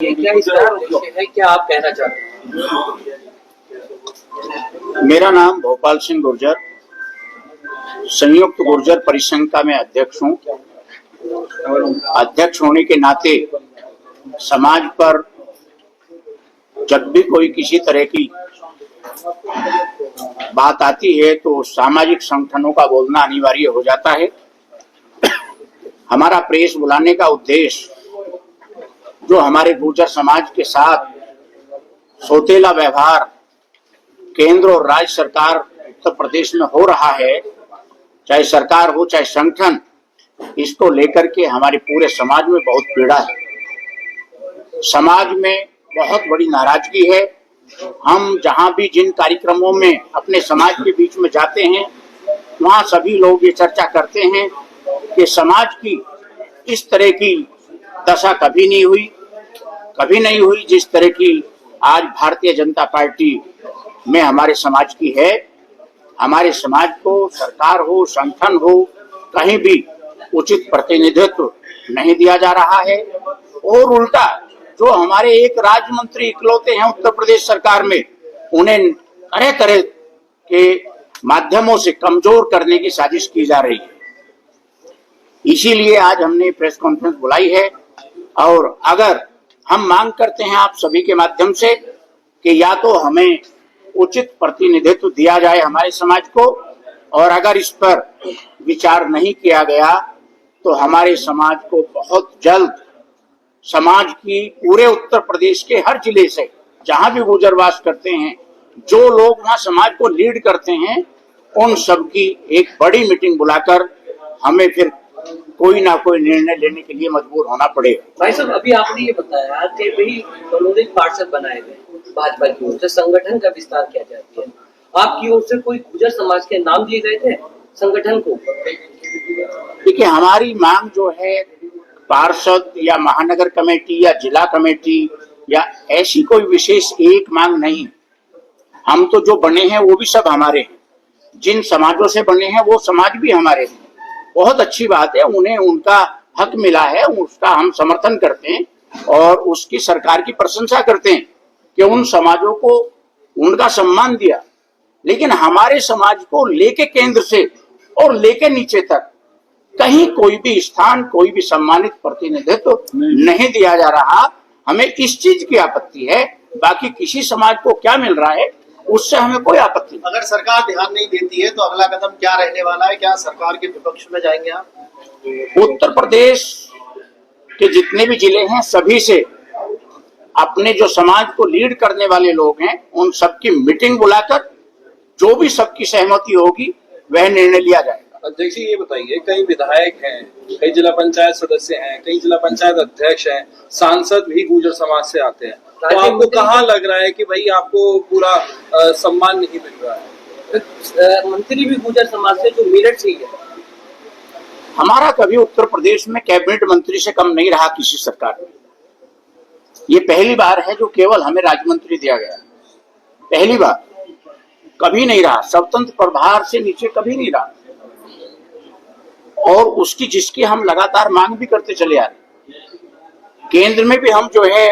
ये क्या इसका उद्देश्य है, क्या आप कहना चाहते हैं? मेरा नाम भोपाल सिंह गुर्जर, संयुक्त गुर्जर परिसंघ का मैं अध्यक्ष हूँ। अध्यक्ष होने के नाते समाज पर जब भी कोई किसी तरह की बात आती है तो सामाजिक संगठनों का बोलना अनिवार्य हो जाता है। हमारा प्रेस बुलाने का उद्देश्य जो हमारे गुर्जर समाज के साथ सौतेला व्यवहार केंद्र और राज्य सरकार उत्तर प्रदेश में हो रहा है, चाहे सरकार हो चाहे संगठन, इसको लेकर के हमारे पूरे समाज में बहुत पीड़ा है। समाज में बहुत बड़ी नाराजगी है। हम जहां भी जिन कार्यक्रमों में अपने समाज के बीच में जाते हैं वहां सभी लोग ये चर्चा करते हैं कि समाज की इस तरह की दशा कभी नहीं हुई जिस तरह की आज भारतीय जनता पार्टी में हमारे समाज की है। हमारे समाज को सरकार हो संगठन हो कहीं भी उचित प्रतिनिधित्व नहीं दिया जा रहा है और उल्टा जो हमारे एक राज्य मंत्री इकलौते हैं उत्तर प्रदेश सरकार में, उन्हें तरह तरह के माध्यमों से कमजोर करने की साजिश की जा रही है। इसीलिए आज हमने प्रेस कॉन्फ्रेंस बुलाई है और अगर हम मांग करते हैं आप सभी के माध्यम से कि या तो हमें उचित प्रतिनिधित्व दिया जाए हमारे समाज को, और अगर इस पर विचार नहीं किया गया तो हमारे समाज को बहुत जल्द समाज की पूरे उत्तर प्रदेश के हर जिले से जहां भी गुजरवास करते हैं, जो लोग वहां समाज को लीड करते हैं, उन सब की एक बड़ी मीटिंग बुलाकर हमें फिर कोई ना कोई निर्णय लेने के लिए मजबूर होना पड़ेगा। भाई साहब, अभी आपने ये बताया कि भाई मनोनीत पार्षद बनाए गए भाजपा की ओर से, संगठन का विस्तार किया जाती है, आपकी ओर से कोई गुर्जर समाज के नाम दिए गए थे संगठन को? देखिए, हमारी मांग जो है पार्षद या महानगर कमेटी या जिला कमेटी या ऐसी कोई विशेष एक मांग नहीं। हम तो जो बने हैं वो भी सब हमारे हैं, जिन समाजों से बने हैं वो समाज भी हमारे हैं। बहुत अच्छी बात है, उन्हें उनका हक मिला है, उसका हम समर्थन करते हैं और उसकी सरकार की प्रशंसा करते हैं कि उन समाजों को उनका सम्मान दिया। लेकिन हमारे समाज को लेके केंद्र से और लेके नीचे तक कहीं कोई भी स्थान, कोई भी सम्मानित प्रतिनिधित्व नहीं दिया जा रहा। हमें इस चीज की आपत्ति है, बाकी किसी समाज को क्या मिल रहा है उससे हमें कोई आपत्ति नहीं। अगर सरकार ध्यान नहीं देती है तो अगला कदम क्या रहने वाला है? क्या सरकार के विपक्ष में जाएंगे आप? उत्तर प्रदेश के जितने भी जिले हैं सभी से अपने जो समाज को लीड करने वाले लोग हैं उन सबकी मीटिंग बुलाकर जो भी सबकी सहमति होगी वह निर्णय लिया जाएगा। अध्यक्ष जी, ये बताइए, कई विधायक हैं, कई जिला पंचायत सदस्य हैं, कई जिला पंचायत अध्यक्ष हैं, सांसद भी गुर्जर समाज से आते हैं, तो आपको कहाँ लग रहा है कि भाई आपको पूरा सम्मान नहीं मिल रहा है? मंत्री भी गुर्जर समाज से जो मेरठ से ही है। हमारा कभी उत्तर प्रदेश में कैबिनेट मंत्री से कम नहीं रहा किसी सरकार में। ये पहली बार है जो केवल हमें राज्य मंत्री दिया गया, पहली बार। कभी नहीं रहा, स्वतंत्र प्रभार से नीचे कभी नहीं रहा, और उसकी जिसकी हम लगातार मांग भी करते चले आ रहे। केंद्र में भी हम जो है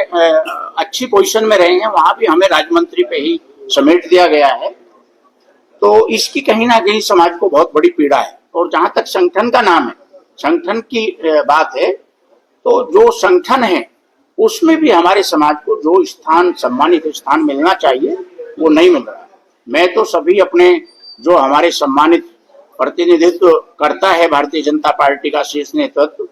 अच्छी पोजीशन में रहे हैं, वहां भी हमें राज्य मंत्री पे ही समेट दिया गया है। तो इसकी कहीं ना कहीं समाज को बहुत बड़ी पीड़ा है। और जहां तक संगठन का नाम है, संगठन की बात है, तो जो संगठन है उसमें भी हमारे समाज को जो स्थान, सम्मानित स्थान मिलना चाहिए वो नहीं मिल रहा। मैं तो सभी अपने जो हमारे सम्मानित प्रतिनिधित्व करता है भारतीय जनता पार्टी का शीर्ष नेतृत्व,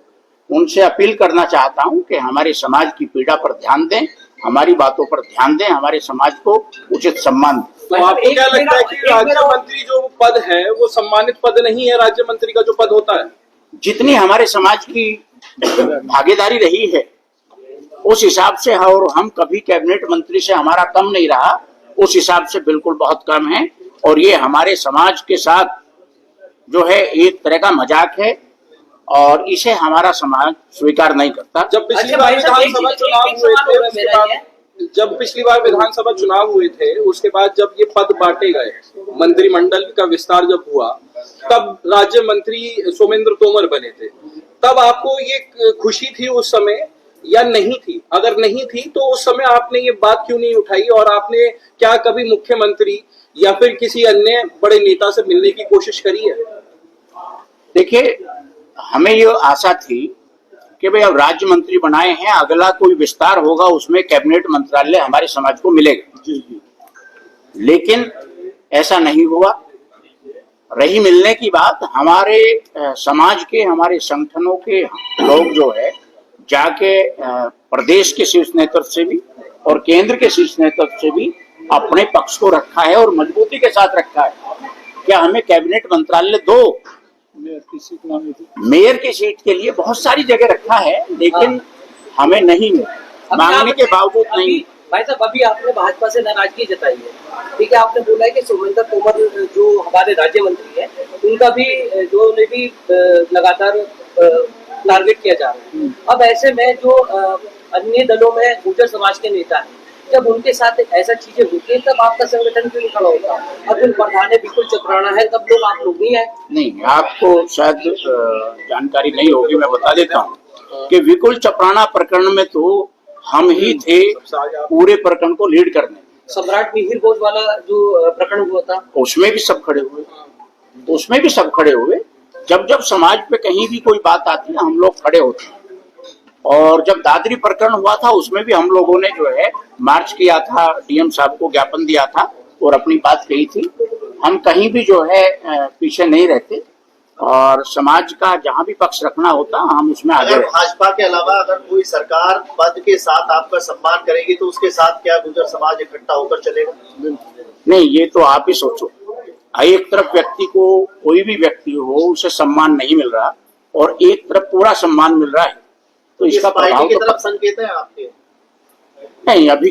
उनसे अपील करना चाहता हूं कि हमारे समाज की पीड़ा पर ध्यान दें, हमारी बातों पर ध्यान दें, हमारे समाज को उचित सम्मान दें। तो आपको क्या लगता है कि राज्य मंत्री जो पद है वो सम्मानित पद नहीं है? राज्य मंत्री का जो पद होता है, जितनी हमारे समाज की भागीदारी रही है उस हिसाब से, और हम कभी कैबिनेट मंत्री से हमारा कम नहीं रहा, उस हिसाब से बिल्कुल बहुत कम है। और ये हमारे समाज के साथ जो है एक तरह का मजाक है और इसे हमारा समाज स्वीकार नहीं करता। जब पिछली बार विधानसभा चुनाव हुए थे, जब पिछली बार विधानसभा चुनाव हुए थे उसके बाद जब ये पद बांटे गए, मंत्रिमंडल का विस्तार जब हुआ, तब राज्य मंत्री सोमेंद्र तोमर बने थे। तब आपको ये खुशी थी उस समय या नहीं थी? अगर नहीं थी तो उस समय आपने ये बात क्यों नहीं उठाई, और आपने क्या कभी मुख्यमंत्री या फिर किसी अन्य बड़े नेता से मिलने की कोशिश करी है? देखिए, हमें ये आशा थी कि भाई अब राज्य मंत्री बनाए हैं, अगला कोई विस्तार होगा उसमें कैबिनेट मंत्रालय हमारे समाज को मिलेगा, लेकिन ऐसा नहीं हुआ। रही मिलने की बात, हमारे समाज के, हमारे संगठनों के लोग जो है जाके प्रदेश के शीर्ष नेतृत्व से भी और केंद्र के शीर्ष नेतृत्व से भी अपने पक्ष को रखा है और मजबूती के साथ रखा है। क्या हमें कैबिनेट मंत्रालय दो, मेयर की सीट के लिए बहुत सारी जगह रखा है, लेकिन हमें नहीं मांगने के बावजूद नहीं। भाई साहब, अभी आपने भाजपा से नाराजगी जताई है, ठीक है, आपने बोला है कि सुरेंद्र तोमर जो हमारे राज्य मंत्री है, उनका भी जो ने भी लगातार टारगेट किया जा रहा है। अब ऐसे में जो अन्य दलों में गुर्जर समाज के नेता हैं, जब उनके साथ ऐसा चीजें होती है तब आपका संगठन क्यों नहीं खड़ा होता? अब उन प्रधान है बिल्कुल चपराना है, तब लोग आप लोग नहीं आए। नहीं, आपको शायद जानकारी नहीं होगी, मैं बता देता हूँ कि विकुल चपराना प्रकरण में तो हम ही थे पूरे प्रकरण को लीड करने। सम्राट मिहिर भोज वाला जो प्रकरण हुआ था, उसमें भी सब खड़े हुए, उसमें भी सब खड़े हुए। जब जब समाज पे कहीं भी कोई बात आती है हम लोग खड़े होते हैं। और जब दादरी प्रकरण हुआ था उसमें भी हम लोगों ने जो है मार्च किया था, डीएम साहब को ज्ञापन दिया था और अपनी बात कही थी। हम कहीं भी जो है पीछे नहीं रहते और समाज का जहां भी पक्ष रखना होता हम उसमें आगे। अगर भाजपा के अलावा अगर कोई सरकार पद के साथ आपका सम्मान करेगी तो उसके साथ क्या गुर्जर समाज इकट्ठा होकर चलेगा? नहीं, ये तो आप ही सोचो। एक तरफ व्यक्ति को, कोई भी व्यक्ति हो, उसे सम्मान नहीं मिल रहा और एक तरफ पूरा सम्मान मिल रहा है, तो इसका प्रभाव की तो तरफ संकेत है आपके? नहीं, अभी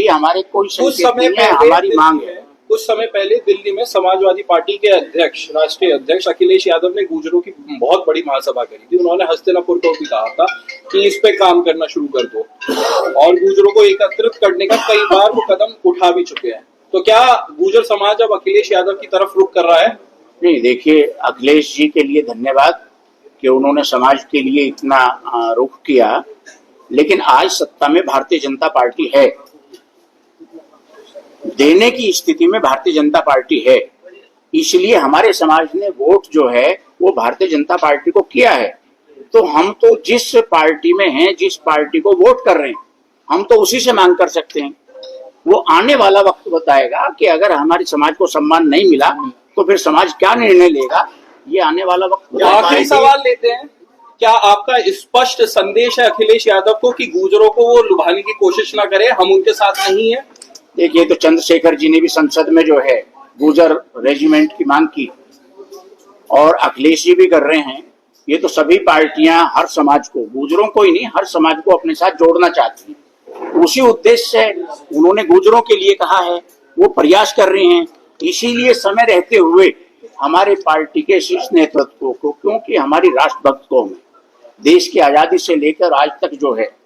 हमारे कोई संकेत नहीं है, हमारी मांग है। कुछ समय पहले दिल्ली में समाजवादी पार्टी के अध्यक्ष, राष्ट्रीय अध्यक्ष अखिलेश यादव ने गुर्जरों की बहुत बड़ी महासभा करी थी। उन्होंने हस्तिनापुर को भी कहा था कि इस पे काम करना शुरू कर दो, और गुर्जरों को एकत्रित करने का कई बार वो कदम उठा भी चुके हैं। तो क्या गुर्जर समाज अब अखिलेश यादव की तरफ रुख कर रहा है? नहीं, देखिए, अखिलेश जी के लिए धन्यवाद कि उन्होंने समाज के लिए इतना रुख किया, लेकिन आज सत्ता में भारतीय जनता पार्टी है, देने की स्थिति में भारतीय जनता पार्टी है, इसलिए हमारे समाज ने वोट जो है वो भारतीय जनता पार्टी को किया है। तो हम तो जिस पार्टी में हैं, जिस पार्टी को वोट कर रहे हैं, हम तो उसी से मांग कर सकते हैं। वो आने वाला वक्त बताएगा कि अगर हमारे समाज को सम्मान नहीं मिला तो फिर समाज क्या निर्णय लेगा, ये आने वाला वक्त। आखिरी सवाल लेते हैं, क्या आपका स्पष्ट संदेश है अखिलेश यादव को कि गुर्जरों को वो लुभाने की कोशिश ना करे, हम उनके साथ नहीं है? देखिए, तो चंद्रशेखर जी ने भी संसद में जो है गुर्जर रेजिमेंट की मांग की और अखिलेश जी भी कर रहे हैं। ये तो सभी पार्टियां हर समाज को, गुर्जरों को ही नहीं, हर समाज को अपने साथ जोड़ना चाहती हैं। उसी उद्देश्य से उन्होंने गुर्जरों के लिए कहा है, वो प्रयास कर रहे हैं। इसीलिए समय रहते हुए हमारे पार्टी के शीर्ष नेतृत्व को, क्योंकि हमारी राष्ट्रभक्त कौम है, देश की आजादी से लेकर आज तक जो है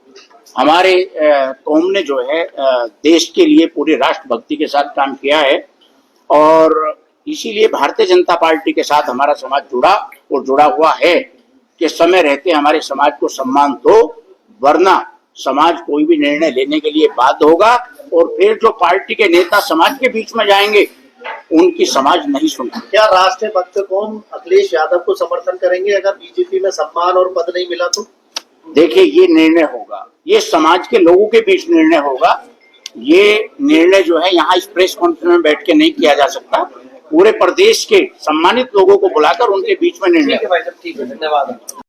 हमारे कौम ने जो है देश के लिए पूरी राष्ट्रभक्ति के साथ काम किया है, और इसीलिए भारतीय जनता पार्टी के साथ हमारा समाज जुड़ा और जुड़ा हुआ है कि समय रहते हमारे समाज को सम्मान दो, वरना समाज कोई भी निर्णय लेने के लिए बाध्य होगा और फिर जो पार्टी के नेता समाज के बीच में जाएंगे उनकी समाज नहीं सुनती। क्या राष्ट्रीय भक्त कौम अखिलेश यादव को समर्थन करेंगे अगर बीजेपी में सम्मान और पद नहीं मिला तो? देखिए, ये निर्णय होगा, ये समाज के लोगों के बीच निर्णय होगा। ये निर्णय जो है यहाँ इस प्रेस कॉन्फ्रेंस में बैठ के नहीं किया जा सकता। पूरे प्रदेश के सम्मानित लोगों को बुलाकर उनके बीच में निर्णय। ठीक है भाई साहब, ठीक है, धन्यवाद।